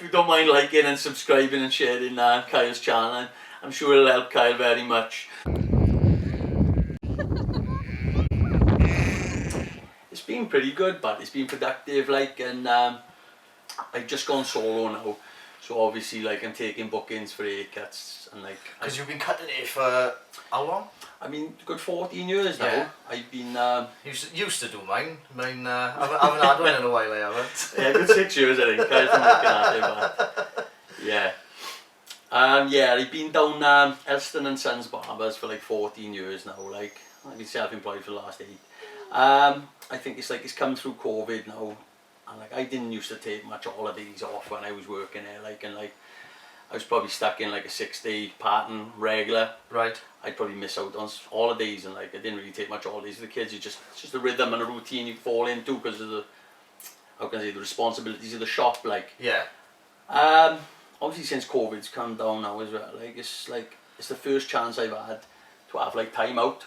if you don't mind liking and subscribing and sharing Kyle's channel, I'm sure it'll help Kyle very much. It's been pretty good, but it's been productive, like, and I've just gone solo now, so obviously, like, I'm taking bookings for haircuts and like. Because you've been cutting it for how long? I mean, good 14 years now. Yeah. I've been used to do mine. I haven't had one in a while. I haven't. Yeah, good 6 years I think. Kyle's been looking at it, but yeah. Yeah, I've been down Elston and Sons Barbers for like 14 years now. Like, I've been self-employed for the last 8. I think it's like it's come through COVID now, and like I didn't used to take much holidays off when I was working there. Like, and like I was probably stuck in like a 6-day pattern regular. Right. I'd probably miss out on holidays, and like I didn't really take much holidays with the kids. It's just a rhythm and a routine you fall into because of the, how can I say, the responsibilities of the shop. Like, yeah. Obviously since COVID's come down now as well, like it's the first chance I've had to have like time out,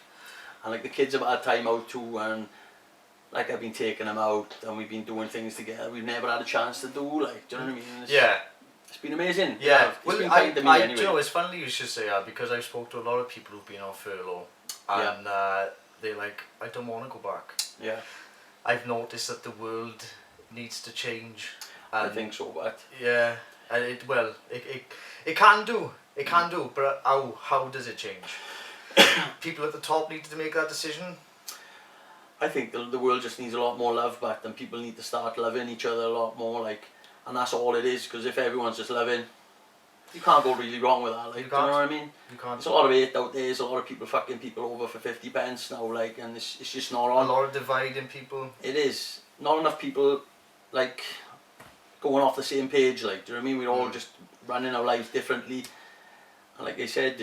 and like the kids have had time out too, and like I've been taking them out and we've been doing things together we've never had a chance to do. Like, do you know what I mean? It's been amazing. Yeah. It's been I kind to me anyway. you know, it's funny you should say that, because I've spoke to a lot of people who've been on furlough, and they're like, I don't want to go back. Yeah. I've noticed that the world needs to change. I think so, but yeah, and it can do. It can do, but how does it change? People at the top need to make that decision. I think the world just needs a lot more love back, and people need to start loving each other a lot more, like, and that's all it is, because if everyone's just loving, you can't go really wrong with that, like, do you know what I mean? You can't. There's a lot of hate out there, there's a lot of people fucking people over for 50 pence now, like, and it's just not on. A lot of divide in people. It is. Not enough people, like, going off the same page, like, do you know what I mean? We're all just running our lives differently, and like I said,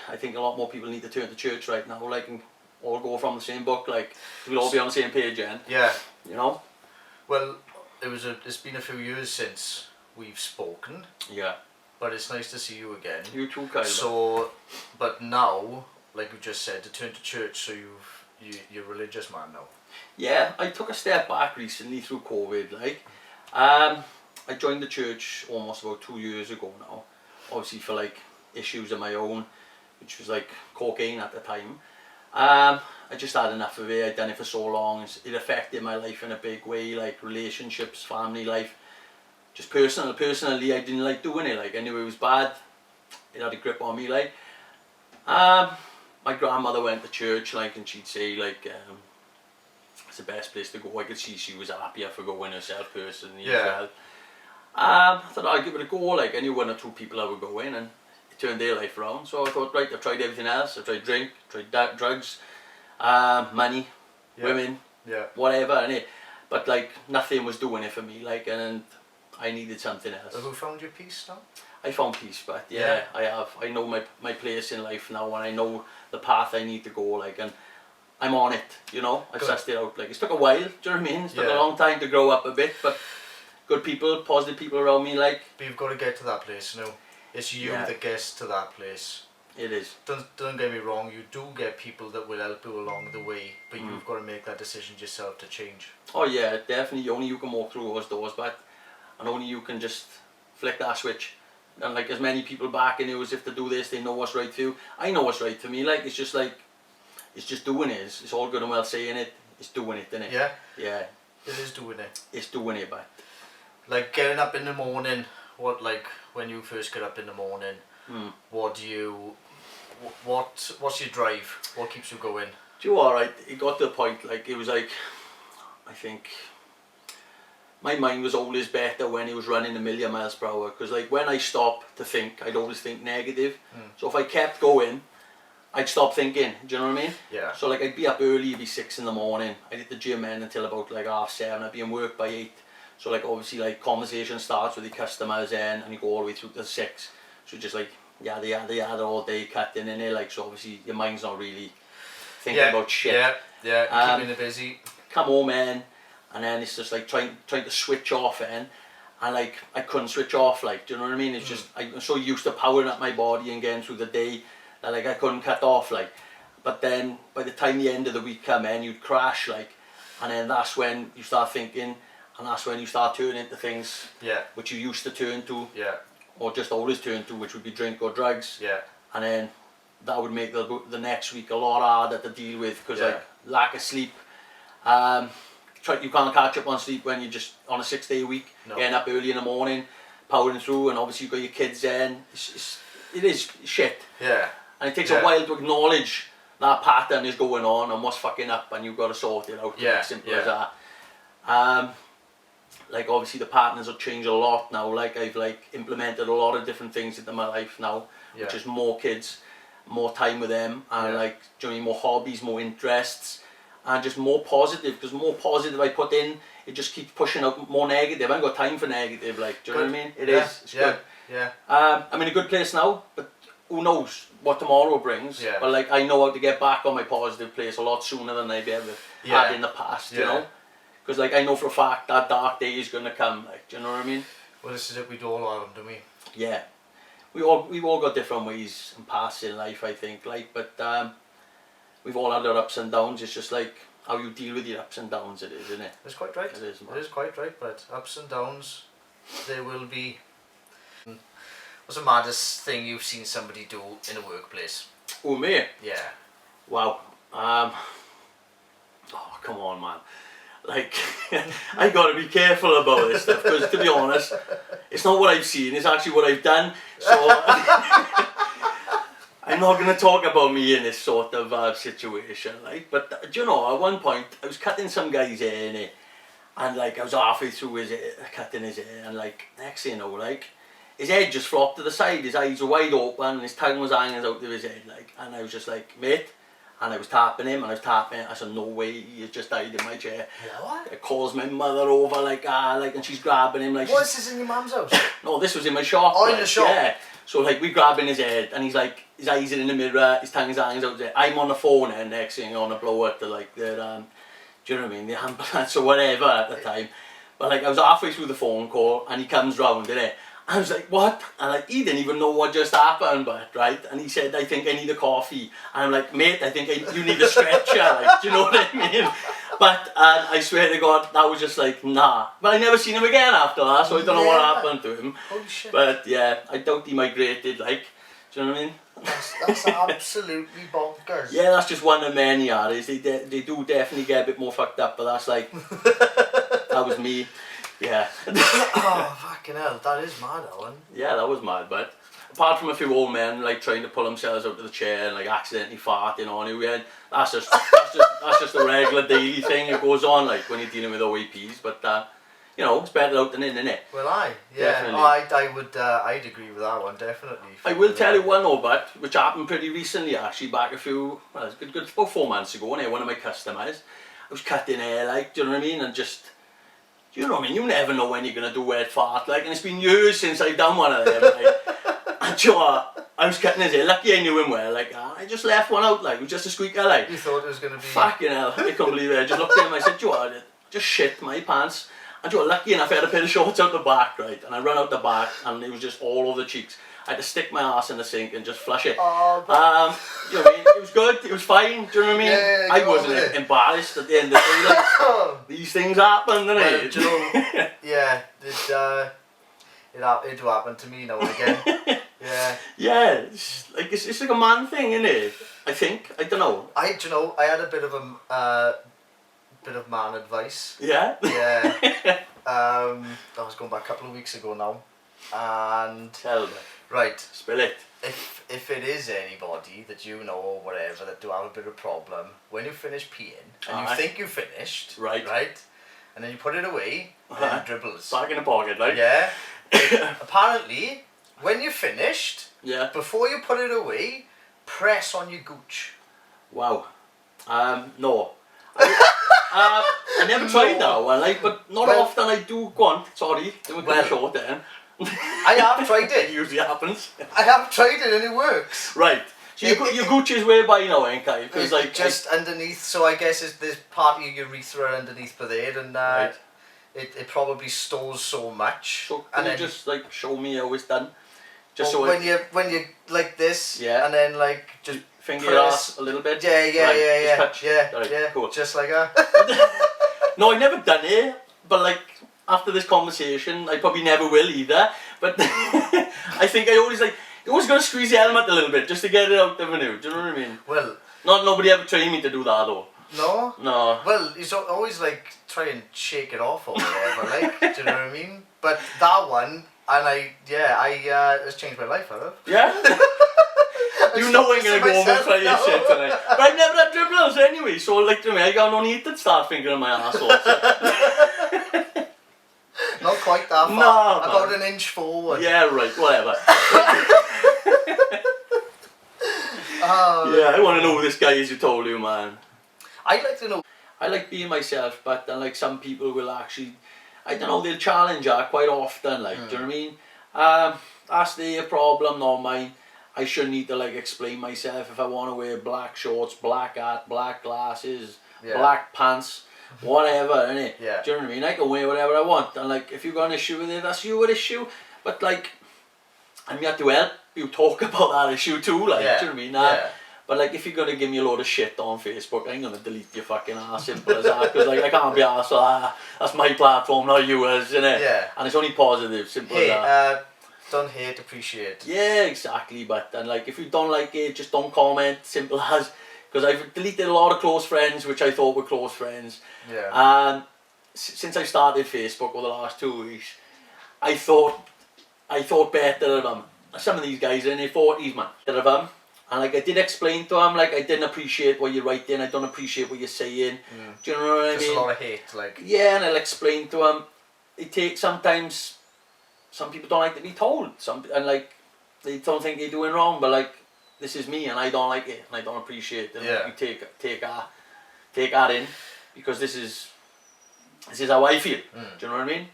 I think a lot more people need to turn to church right now, like, and all go from the same book, like, we'll all be on the same page then. Yeah. You know? Well, it's been a few years since we've spoken. Yeah. But it's nice to see you again. You too, Kyle. So, but now, like you just said, to turn to church, so you're a religious man now. Yeah, I took a step back recently through COVID, like. I joined the church almost about 2 years ago now. Obviously for like issues of my own, which was like cocaine at the time. I just had enough of it. I'd done it for so long. It affected my life in a big way, like relationships, family life, just personally I didn't like doing it. Like, I knew it was bad. It had a grip on me, like. My grandmother went to church, like, and she'd say, like, it's the best place to go. I could see she was happier for going herself personally as well. I thought I'd give it a go. Like, I knew 1 or 2 people that would go in, and it turned their life around. So I thought, right, I've tried everything else. I've tried drink, tried drugs, money, women, whatever. But like, nothing was doing it for me. Like, and I needed something else. Have you found your peace now? I found peace, but yeah, I have. I know my place in life now, and I know the path I need to go. Like, and I'm on it. You know, I've sussed it out. Like, it's took a while. Do you know what I mean? It's took a long time to grow up a bit, but good people, positive people around me. Like, but you've got to get to that place now. It's you that gets to that place. It is. Don't get me wrong. You do get people that will help you along the way, but you've got to make that decision yourself to change. Oh yeah, definitely. Only you can walk through those doors, but and only you can just flick that switch. And like, as many people backing you as if to do this, they know what's right for you. I know what's right for me. Like, it's just like, it's just doing it. It's all good and well saying it. It's doing it, isn't it? Yeah. Yeah. It is doing it. It's doing it, but like getting up in the morning. What, like, when you first get up in the morning? What do you? What's your drive? What keeps you going? Do you know what, right? It got to the point, like, it was like, I think my mind was always better when it was running a million miles per hour, because like, when I stopped to think, I'd always think negative. So if I kept going, I'd stop thinking. Do you know what I mean? Yeah. So like, I'd be up early, it'd be 6 in the morning. I'd hit the gym in until about like 7:30. I'd be in work by 8. So like, obviously, like, conversation starts with the customers in, and you go all the way through to 6. So just like, yada all day cutting in there. Like, so obviously your mind's not really thinking about shit. Keeping it busy. Come home in, and then it's just like trying to switch off in, and like, I couldn't switch off. Like, do you know what I mean? It's just, I'm so used to powering up my body and getting through the day that like, I couldn't cut off. Like, but then by the time the end of the week come in, you'd crash, like, and then that's when you start thinking, and that's when you start turning to things Yeah. which you used to turn to, Yeah. or just always turn to, which would be drink or drugs. Yeah. And then that would make the next week a lot harder to deal with, because like lack of sleep. You can't catch up on sleep when you're just on a 6-day week. No. Getting up early in the morning, powering through, and obviously you've got your kids in. It is shit. Yeah. And it takes a while to acknowledge that pattern is going on and what's fucking up, and you've got to sort it out. Yeah. Simple as that. Like obviously the partners have changed a lot now. Like I've like implemented a lot of different things into my life now, which is more kids, more time with them, and like, do you know what I mean, more hobbies, more interests, and just more positive. Because more positive I put in, it just keeps pushing out more negative. I haven't got time for negative. Like, do you know what I mean? It is. It's good. Yeah. I'm in a good place now, but who knows what tomorrow brings. Yeah. But like I know how to get back on my positive place a lot sooner than I've ever had in the past. You know. Because like I know for a fact that dark day is gonna come. Like, do you know what I mean? Well, this is it. We'd all have them, don't we? Yeah, we've all got different ways and paths in life, I think. Like, but we've all had our ups and downs. It's just like how you deal with your ups and downs. It is, isn't it? It's quite right. It is. Man. It is quite right. But ups and downs, there will be. What's the maddest thing you've seen somebody do in a workplace? Oh, me? Yeah. Wow. Oh, come on, man. Like, I got to be careful about this stuff, because to be honest, it's not what I've seen, it's actually what I've done. So I'm not going to talk about me in this sort of situation, like. But do you know, at one point I was cutting some guy's hair, innit? And like I was halfway through his hair, cutting his hair, and like next thing you know, like his head just flopped to the side, his eyes were wide open, and his tongue was hanging out of his head, like. And I was just like, mate. And I was tapping him, and I was tapping. I said, "No way, he has just died in my chair." What? It calls my mother over, like, and she's grabbing him, like. What is this in your mum's house? No, this was in my shop. Oh, like, in the shop. Yeah. So like we grabbing his head, and he's like, his eyes are in the mirror, his tongue is hanging out there. I'm on the phone, and next thing on a blower to like the, do you know what I mean, the ambulance or whatever at the time. But like I was halfway through the phone call, and he comes round, innit? I was like, what? And like, he didn't even know what just happened, but right? And he said, I think I need a coffee. And I'm like, mate, I think you need a stretcher, like, do you know what I mean? But I swear to God, that was just like, nah. But I never seen him again after that, so I don't know what happened to him. Holy shit. But yeah, I doubt he migrated, like, do you know what I mean? That's absolutely bonkers. Yeah, that's just one of many artists. They do definitely get a bit more fucked up, but that's like, that was me. Yeah. Oh, fucking hell, that is mad, Alan. Yeah, that was mad, but apart from a few old men like trying to pull themselves out of the chair and like accidentally farting on you again, that's just a regular daily thing that goes on, like when you're dealing with OAPs. But you know, it's better out than in, isn't it? Well, Definitely. I'd agree with that one, definitely. I will tell you one though, but which happened pretty recently, actually, back a few, well, it's good about 4 months ago, and one of my customers, I was cutting hair, like, do you know what I mean, and just. You know what I mean? You never know when you're going to do wet fart, like, and it's been years since I've done one of them, like, and you know what? I was cutting his hair, lucky I knew him well, like, I just left one out, like, it was just a squeaker, like. You thought it was going to be... Fucking hell, I couldn't believe it. I just looked at him, I said, you know what, just shit my pants, and you know, lucky enough I had a pair of shorts out the back, right, and I ran out the back, and it was just all over the cheeks. I had to stick my ass in the sink and just flush it. Oh, you know what I mean? It was good, it was fine, do you know what I mean? Yeah, I wasn't embarrassed at the end of the day, like, these things happen, don't they? Do you know, yeah, it happened to me now and again. Yeah. Yeah, it's like a man thing, isn't it? I think, I don't know. I had a bit of man advice. Yeah? Yeah. That was going back a couple of weeks ago now. And... Tell me. Right. Spill it. If it is anybody that you know or whatever that do have a bit of problem, when you finish peeing and you think you finished, right, and then you put it away, and then it dribbles. Back in the pocket, like. Yeah. Apparently, when you're finished, before you put it away, press on your gooch. Wow. No. I never tried that one, like, but not often I do. Go on, sorry, it was kind of short then. I have tried it. It usually happens. I have tried it and it works. Right. So your gooch is way by now, ain't it? Because like just underneath. So I guess there's part of your urethra underneath there, and it probably stores so much. So can you just like show me how it's done? Just so when you like this, and then like just finger your ass a little bit. Yeah. Right, cool. Just like that. No, I never done it, but like after this conversation, I probably never will either, but I think I always like, you always got to squeeze the element a little bit just to get it out of the new, do you know what I mean? Well... Nobody ever trained me to do that though. No? No. Well, you always like try and shake it off or whatever, like, do you know what I mean? But that one, and it's changed my life, I have. Yeah? You know I'm going to go home and try your shit tonight. But I've never had dribblers anyway, so like to me, I got no need to start fingering my asshole. Not quite that far. No, about an inch forward. Yeah, right, whatever. Oh, yeah, I want to know who this guy is who told you, man. I'd like to know. I like being myself, but then like some people will actually, I don't know, they'll challenge you quite often, like, do you know what I mean? That's their problem, not mine. I shouldn't need to like explain myself if I want to wear black shorts, black hat, black glasses, black pants, whatever, innit? Yeah. Do you know what I mean? I can wear whatever I want, and like if you've got an issue with it, that's your issue. But like, I'm here to help you talk about that issue too, like, do you know what I mean? But like, if you're gonna give me a load of shit on Facebook, I'm gonna delete your fucking ass, simple as that. Because like, I can't be arsed, so that's my platform, not yours, innit? Yeah. And it's only positive, simple as that. Don't hate, appreciate. Yeah, exactly. But and like, if you don't like it, just don't comment, simple as. Because I've deleted a lot of close friends, which I thought were close friends. Yeah. And since I started Facebook over the last 2 weeks, I thought better of them. Some of these guys are in their 40s, man. Better of them. And like I did explain to them, like I didn't appreciate what you're writing, I don't appreciate what you're saying. Do you know what I mean? Just a lot of hate, like. Yeah, and I'll explain to them. It takes sometimes. Some people don't like to be told. And like they don't think they're doing wrong, but like this is me, and I don't like it, and I don't appreciate it. Yeah. You take that in, because this is how I feel. Do you know what I mean?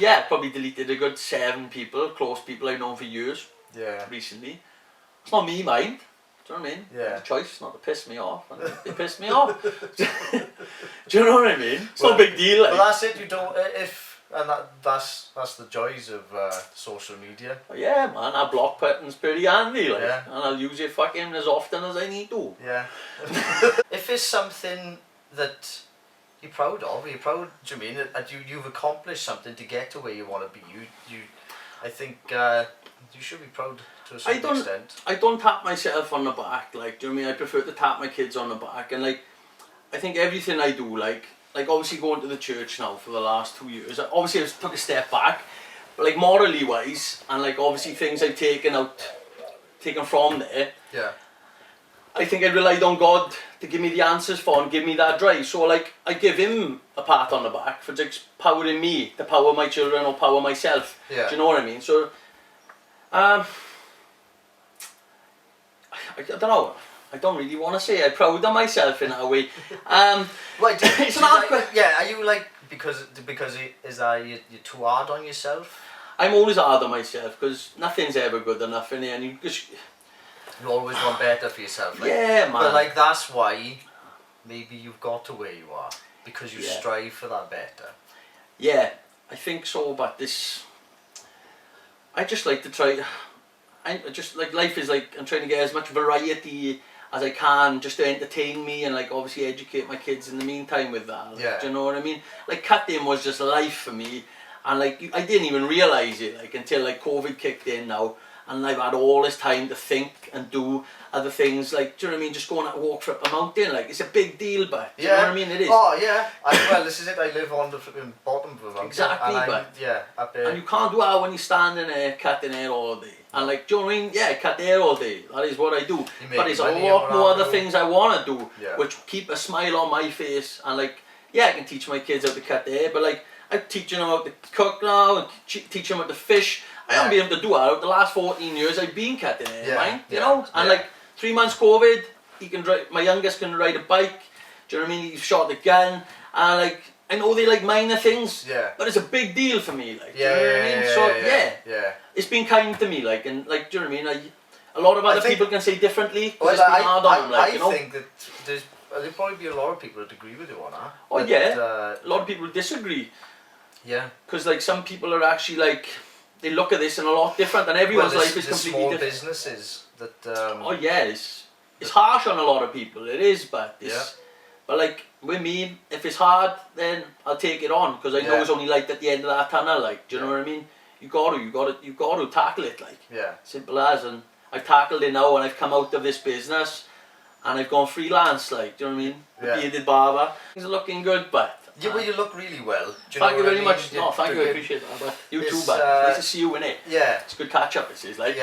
Yeah, probably deleted a good 7 people, close people I've known for years. Yeah. Recently. It's not me, mind. Do you know what I mean? Yeah. It's a choice not to piss me off. And they piss me off. Do you know what I mean? It's no big deal. Like. Well, that's it. You don't. And that's the joys of social media. Yeah, man. Our block button's pretty handy, like, yeah. And I'll use it fucking as often as I need to. Yeah. If it's something that you're proud of, do you mean that you've accomplished something to get to where you want to be? I think you should be proud to a certain extent. I don't tap myself on the back, like, do you know what I mean? I prefer to tap my kids on the back, and like, I think everything I do, like obviously going to the church now for the last 2 years, obviously I took a step back, but like morally wise, and like obviously things I've taken from there. Yeah. I think I relied on God to give me the answers for and give me that drive. So like, I give him a pat on the back for just powering me to power my children or power myself. Yeah. Do you know what I mean? So, I don't know. I don't really want to say I'm proud of myself in that way. Right, it's an hard question. Yeah, are you like, because you're too hard on yourself? I'm always hard on myself because nothing's ever good enough in it, and you always want better for yourself. Like, yeah, man. But like that's why maybe you've got to where you are, because you strive for that better. Yeah, I think so. But I just like to try. I just like life is like I'm trying to get as much variety as I can just to entertain me and like obviously educate my kids in the meantime with that. Like, yeah. Do you know what I mean? Like cutting was just life for me, and like I didn't even realise it like until like COVID kicked in now, and I've had all this time to think and do other things, like, do you know what I mean, just going out a walk up a mountain, like, it's a big deal, but, do you know what I mean, it is. Oh, yeah, well, this is it, I live on the flipping bottom of a mountain. Exactly, but, up there. And you can't do that when you're standing there cutting hair all day, and like, do you know what I mean, yeah, cut hair all day, that is what I do, but there's a lot more other things I want to do, which keep a smile on my face, and like, yeah, I can teach my kids how to cut hair, but like, I'm teaching them how to cook now, and teach them how to fish. I haven't been able to do that. The last 14 years I've been cutting hair, right? You know? And like 3 months COVID, he can drive, my youngest can ride a bike, do you know what I mean? He's shot the gun, and like, I know they like minor things, but it's a big deal for me, like, do you know what I mean? So it's been kind to me, like, and like, do you know what I mean? A lot of other people can say differently, because it's been hard on them, like, you know? I think that there'll probably be a lot of people that agree with you on that. Oh yeah, a lot of people disagree. Yeah. Because like some people are actually like, they look at this in a lot different, and everyone's life is completely different. Small businesses that. Oh yeah, it's harsh on a lot of people. It is, but But like with me, if it's hard, then I'll take it on because I know it's only light at the end of that tunnel. Like, do you know what I mean? You got to tackle it. Like, simple as. And I've tackled it now, and I've come out of this business, and I've gone freelance. Like, do you know what I mean? The bearded barber. Things are looking good, but. Yeah, well, you look really well. Thank you very much. No, thank you. I appreciate that. But you too, but nice to see you in it. Yeah, it's good catch up. This is like.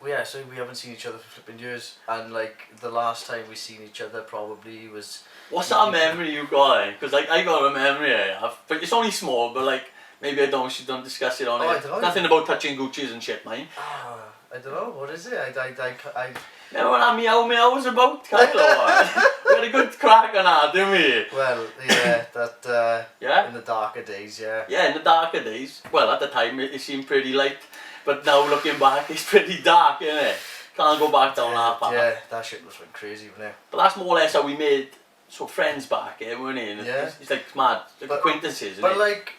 Yeah, so we haven't seen each other for flipping years, and like the last time we seen each other probably was. What's that memory you got? Because like I got a memory I have, but it's only small. But like maybe we don't discuss it on it. I don't know. Nothing about touching Gucci's and shit, mine. I don't know. What is it? I Remember when that meow was about? We had a good crack on that, didn't we? Well, yeah, that. Yeah. In the darker days, yeah. Yeah, in the darker days. Well, at the time it seemed pretty light, but now looking back, it's pretty dark, isn't it? Can't go back down that path. Yeah, that shit was like crazy, wasn't it? But that's more or less how we made friends back, weren't it? Yeah. It's like mad, like acquaintances, isn't but it? like,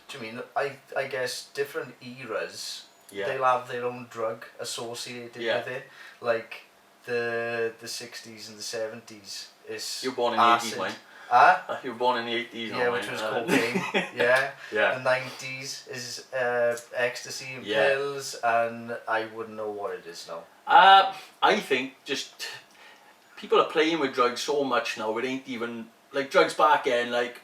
do you mean I guess different eras. Yeah. They'll have their own drug associated with it. Like the 60s and the 70s is. You were born in the 80s, mate. You were born in the 80s, yeah, which was cocaine. Yeah. Yeah. The 90s is ecstasy and pills, and I wouldn't know what it is now. I think just people are playing with drugs so much now. It ain't even like drugs back then. Like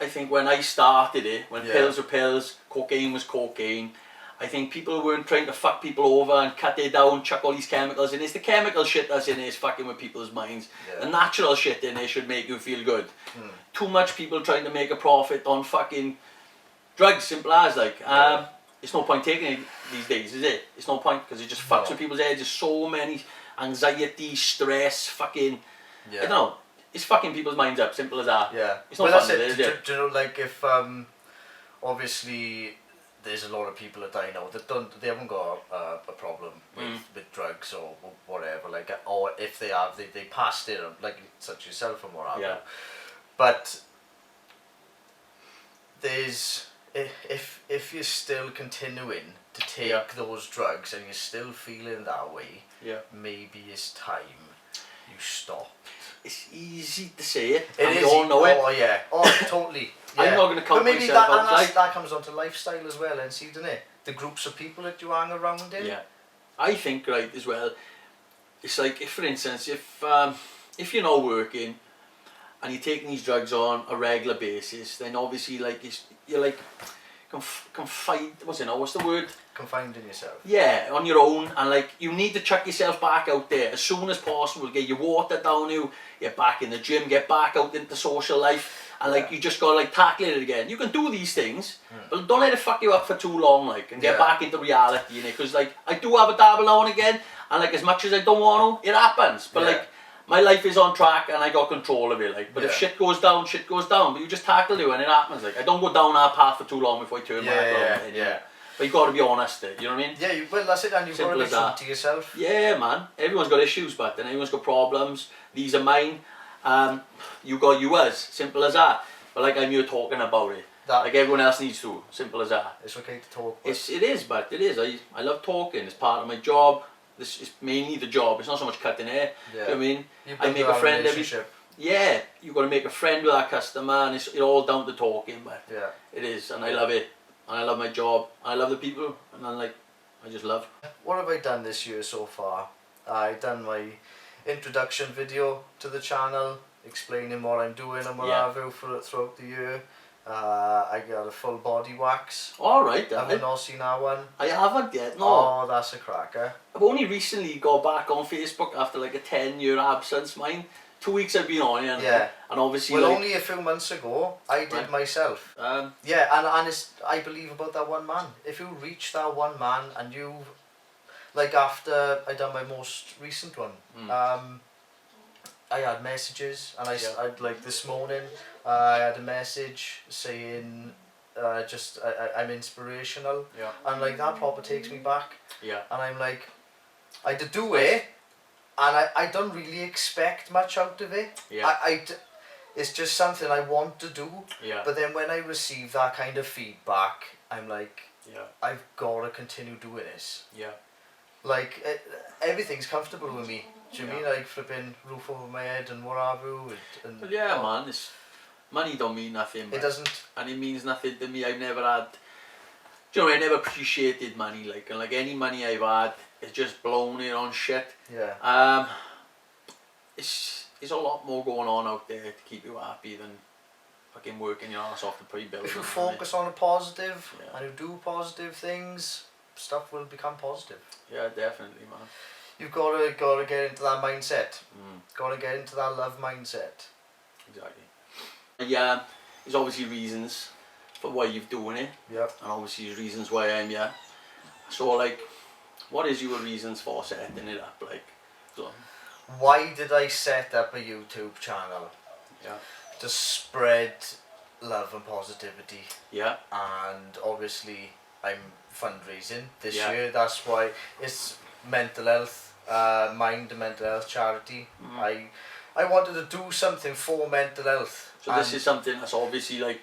I think when I started it, when pills were pills, cocaine was cocaine. I think people weren't trying to fuck people over and cut it down, chuck all these chemicals in. It's the chemical shit that's in it is fucking with people's minds. The natural shit in it should make you feel good. Too much people trying to make a profit on fucking drugs, simple as like. It's no point taking it these days, is it? It's no point because it just fucks with people's heads. There's so many anxiety, stress, fucking. I don't know. It's fucking people's minds up, simple as that. Yeah. It's not fun, is it? Do you know, like if obviously. There's a lot of people that I know that they haven't got a problem with drugs or whatever, like, or if they have, they passed it, like such yourself and what have you. But there's if you're still continuing to take those drugs and you're still feeling that way, maybe it's time you stop. It's easy to say it. It is. All know it. Oh yeah. Oh totally. Yeah. I'm not going to count but maybe myself out. That comes onto lifestyle as well, and see, doesn't it? The groups of people that you hang around in. Yeah, I think right as well. It's like if, for instance, if you're not working and you're taking these drugs on a regular basis, then obviously like you're like confined. What's the word? Confined in yourself. Yeah, on your own, and like you need to chuck yourself back out there as soon as possible. Get your water down you, get back in the gym, get back out into social life, and like you just gotta like tackle it again. You can do these things, but don't let it fuck you up for too long, like, and get back into reality, you know. Because like I do have a dabble now and again, and like as much as I don't want to, it happens. But like my life is on track and I got control of it, like. But if shit goes down, shit goes down. But you just tackle it when it happens. Like I don't go down that path for too long before I turn back on. Yeah. But you got to be honest, you know what I mean? Yeah, well that's it, and you've got to be true to yourself. Yeah, man. Everyone's got issues, but then everyone's got problems. These are mine. You got yours. Simple as that. But like I'm here talking about it. Like everyone else needs to. Simple as that. It's okay to talk. It is, but it is. I love talking. It's part of my job. This is mainly the job. It's not so much cutting hair. Yeah. You know what I mean? I make a friend Yeah, you got to make a friend with that customer, and it's all down to talking. But it is, and I love it. And I love my job, and I love the people, and I just love. What have I done this year so far? I've done my introduction video to the channel, explaining what I'm doing and what have you throughout the year. I got a full body wax. Alright, have you not seen that one? I haven't yet, no. Oh, that's a cracker. I've only recently got back on Facebook after like a 10-year absence, mine. 2 weeks I've been on it, and obviously well, only a few months ago I did myself. And it's, I believe about that one man. If you reach that one man, and you, like after I done my most recent one, I had messages, and I'd like this morning I had a message saying I'm inspirational, and like that proper takes me back, and I'm like, I did do it. And I don't really expect much out of it. It's just something I want to do. But then when I receive that kind of feedback, I'm like, I've got to continue doing this. Like, everything's comfortable with me. Do you mean like flipping roof over my head and what have you? And Well, yeah, man. Money don't mean nothing. it doesn't. And it means nothing to me. I've never had. Do you know? I never appreciated money. And any money I've had, it's just blown it on shit. Yeah. It's a lot more going on out there to keep you happy than fucking working your ass off to pay bills. If you focus on a positive Yeah. and you do positive things, stuff will become positive. Yeah, definitely, man. You've got to get into that mindset. Mm. Got to get into that love mindset. Exactly. Yeah, there's obviously reasons for why you're doing it, Yep. and obviously there's reasons why I'm here. So, like, what is your reasons for setting it up? Like, so, Why did I set up a YouTube channel? yeah, To spread love and positivity. yeah, And obviously I'm fundraising this Yeah. year. That's why it's mental health, mind and mental health charity. Mhm. I wanted to do something for mental health. So this is something that's obviously like,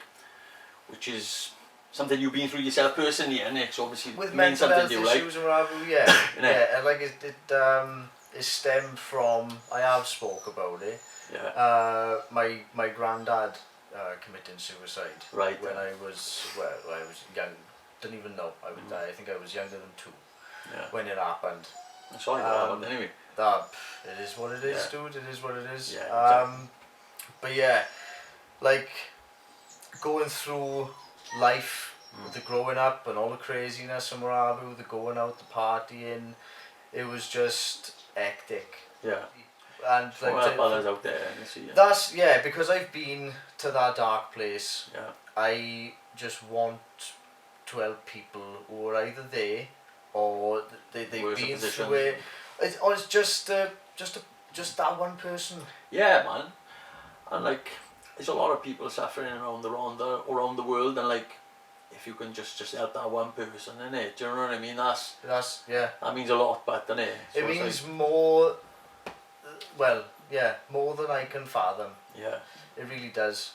which is something you've been through yourself personally, and it's obviously with means mental something health to you, like. issues and whatever. Yeah, Innit? yeah. And like it stemmed from, I have spoke about it. Yeah. My granddad committing suicide. Right. When I was young, didn't even know. I think I was younger than 2 Yeah. when it happened. I'm sorry about that, anyway. That it is what it is, Yeah. dude. It is what it is. Yeah, exactly. But yeah, like going through life with the growing up and all the craziness and what have you, the going out, the partying, it was just hectic. Yeah. And like Well, help others out there, and see. that's because I've been to that dark place. Yeah. I just want to help people who are either there or they've Worse been positions. through it. Or it's just that one person. Yeah, man. And like, there's a lot of people suffering around the world, and like, if you can just help that one person, innit? Do you know what I mean? That's yeah. That means a lot, but doesn't it? So It it's means like, more. Well, yeah, more than I can fathom. yeah. It really does.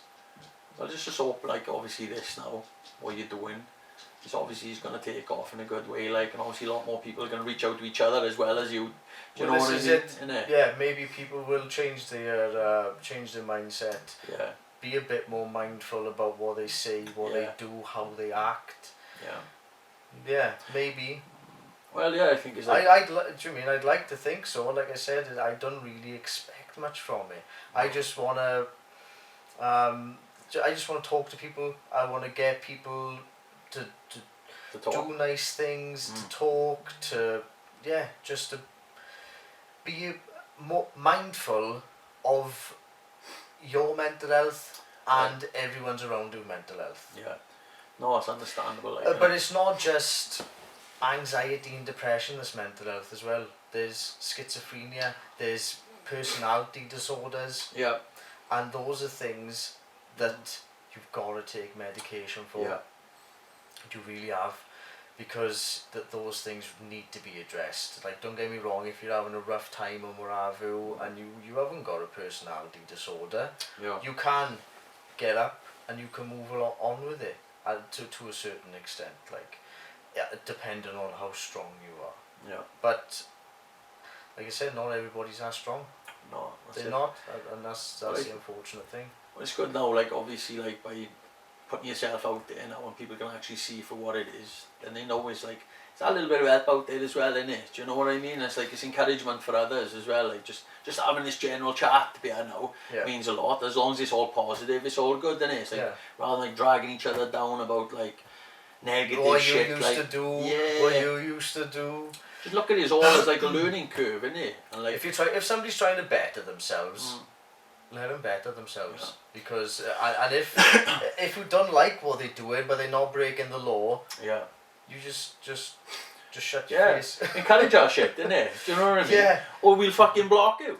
Well, just hope, like, obviously this now, what you're doing, it's obviously going to take off in a good way, like, and obviously a lot more people are going to reach out to each other as well as you. Do you know what I mean? Innit? Yeah, maybe people will change their mindset. Yeah. Be a bit more mindful about what they say, what they do, how they act. Yeah. Yeah, maybe. Well, yeah, I think it's like. Do you mean I'd like to think so? Like I said, I don't really expect much from it. I just wanna, I just want to talk to people. I want to get people to talk. do nice things, to talk, to just to be more mindful of your mental health and everyone's around you mental health. Yeah. No, it's understandable. Like, But it's not just anxiety and depression that's mental health as well. There's schizophrenia, there's personality disorders, yeah. and those are things that you've got to take medication for. Yeah. You really have, because those things need to be addressed. Like, don't get me wrong, if you're having a rough time and what have you, and you haven't got a personality disorder, Yeah. you can get up and you can move on with it to a certain extent, like, depending on how strong you are. Yeah. But like I said, not everybody's that strong. No. They're not, and that's Right. the unfortunate thing. Well, it's good now, like, obviously, like, by putting yourself out there now, when people can actually see for what it is, then they know it's like, it's a little bit of help out there as well, isn't it? Do you know what I mean? It's like, it's encouragement for others as well, like, just having this general chat to be here now means a lot. As long as it's all positive, it's all good, isn't it? It's like, rather than like dragging each other down about like negative what shit. you used like, to do, yeah. what you used to do. Just look at it as all as like a learning curve, isn't it? And like, If somebody's trying to better themselves, let them better themselves. Because and if you don't like what they're doing, but they're not breaking the law, you just shut your face. encourage our shit, innit? Do you know what I mean? Yeah. Or we'll fucking block you.